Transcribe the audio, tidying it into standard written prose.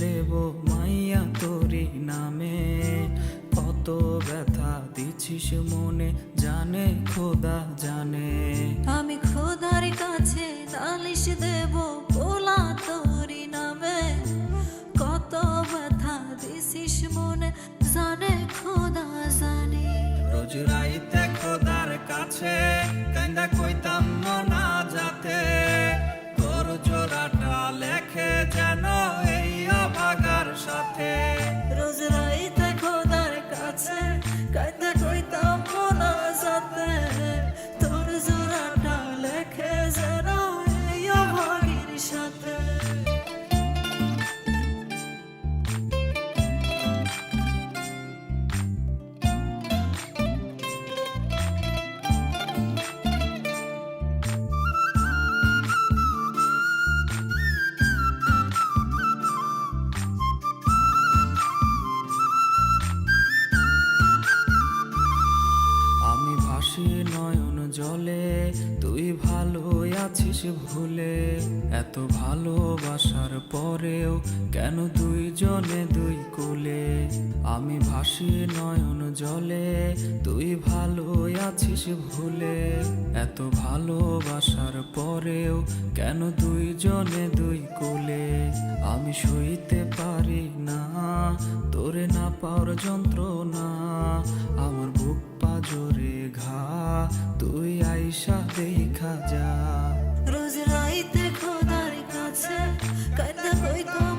দেব মাইয়া তোরি নামে। কত ব্যথা দিছিস মনে জানে খোদা জানে। আমি খোদার কাছে নালিশ দেব পোলা তোরি নামে। কত ব্যথা দিছিস মনে জানে খোদা জানে। রোজ রাইতে খোদার কাছে কান্দা কইতাম না যাতে, তোর জোড়াটা লেখে যেন এই অভাগার সাথে। রোজ রাইতে খোদার কাছে কাইন্দা কইতাম না যাতে, তোর জোড়াটা লেখে যেন এই অভাগীর সাথে। আমি ভাসি নয়ন জলে তুই ভালো আছিস ভুলে। এত ভালোবাসার পরেও কেন দুইজনে দুই কুলে। আমি ভাসি নয়ন জলে তুই ভালো আছিস ভুলে। এত ভালোবাসার পরেও কেন দুইজনে দুই কুলে। আমি সইতে পারি না তোরে না পাওয়ার যন্ত্রণা। আমার বুক পাজরে ঘা তুই আইসা দেখা যা। রোজ রাইতে খোদার কাছে কাইন্দা কইতাম